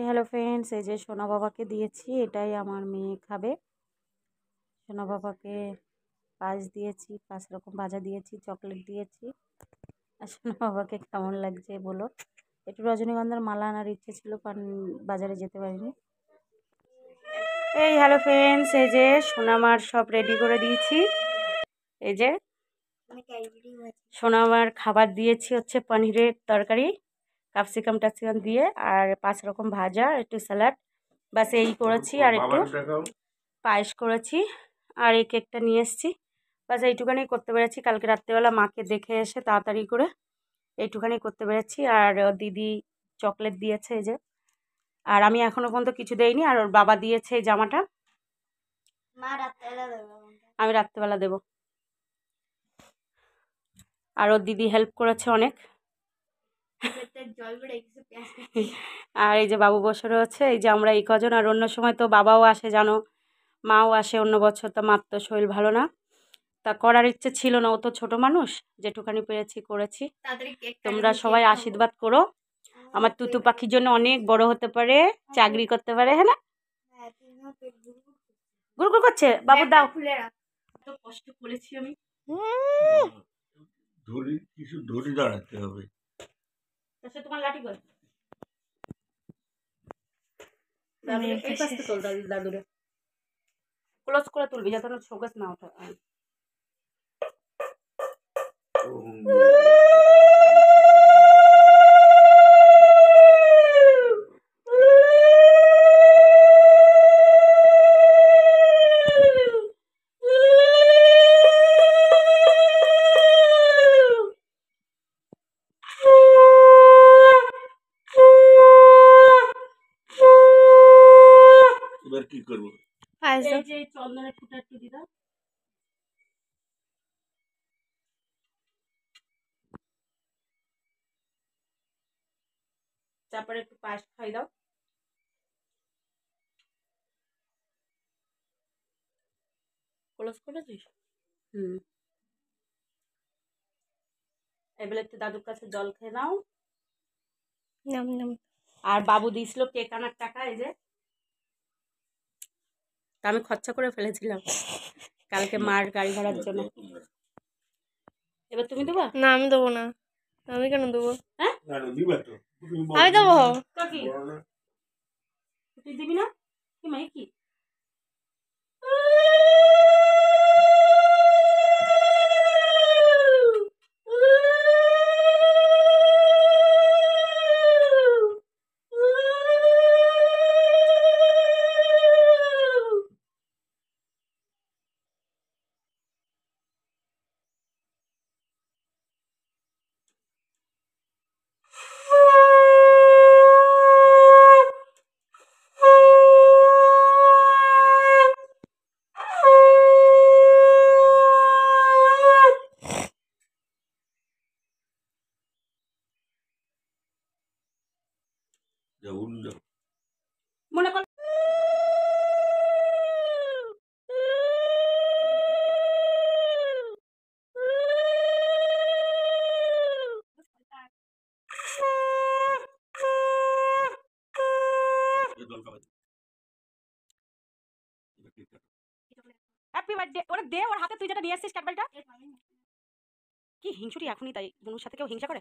Hello friends, এই যে সোনা বাবাকে দিয়েছি, এটাই আমার মেয়ে খাবে। সোনা বাবাকে পায়েস দিয়েছি, 5 রকম ভাজা দিয়েছি, চকলেট দিয়েছি। আর সোনা বাবাকে কেমন লাগছে বলো। একটু রজনীগন্ধার মালা আনার ইচ্ছে ছিল, বাজারে যেতে পারিনি। এই হ্যালো ফ্রেন্ডস, এই যে সোনামার সব রেডি করে দিয়েছি। এই যে সোনামার খাবার দিয়েছি হচ্ছে পনিরের তরকারি, ক্যাপসিকাম ট্যাপসিকাম দিয়ে, আর 5 রকম ভাজা, একটু স্যালাড, বাস এই করেছি। আর একটু পায়েস করেছি, আর এই কেকটা নিয়ে এসেছি। বাস এইটুখানি করতে পেরেছি। কালকে রাত্রেবেলা মাকে দেখে এসে তাড়াতাড়ি করে এইটুখানি করতে পেরেছি। আর দিদি চকলেট দিয়েছে এই যে। আর আমি এখনো পর্যন্ত কিছু দেইনি। আর ওর বাবা দিয়েছে এই জামাটা, আমি রাত্রেবেলা দেবো। আর ওর দিদি হেল্প করেছে অনেক। আর এই যে বাবু বসে রয়েছে। এই যে আমরা এই কজন, আর অন্য সময় তো বাবাও আসে জানো, মাও আসে। অন্য বছর তো মার তো শরীর ভালো না, তা করার ইচ্ছে ছিল না। ও তো ছোট মানুষ, যেটুখানি পেরেছি করেছি। তোমরা সবাই আশীর্বাদ করো, আমার তুতু পাখির জন্য অনেক বড় হতে পারে, চাকরি করতে পারে। হ্যাঁ না, গুড়গুড় করছে। বাবু দাও, তো কষ্ট করেছি আমি। কিছু ধরে দাঁড়াতে হবে। তোমার লাঠি কর, দাদুরে ক্লোজ করে তুলবি যাতে শোকেস না ওঠে। এবার কি করবো? এই যে চন্দনের ফুটা একটু দিদা, তারপরে একটু পায়েস খাই দাও। ক্লোজ করেছিস? এবারে একটু দাদুর কাছে জল খেয়ে নাও। আর বাবু দিয়েছিল কেক আনার টাকা, এই যে আমি খরচা করে ফেলেছিলাম কালকে মার গাড়ি ভাড়ার জন্য। এবার তুমি দেবো? না আমি দেবো না। আমি কেন দেবো? হ্যাঁ আমি দেবো। কি তুই দিবি না? কি মাই কি মনে কর। Happy birthday. ওরে দে ওর হাতে, তুই যেটা নিয়ে আসছিস ক্যাডবেরিটা। কি হিংসুটি এখনই, তাই বোনের সাথে কেউ হিংসা করে?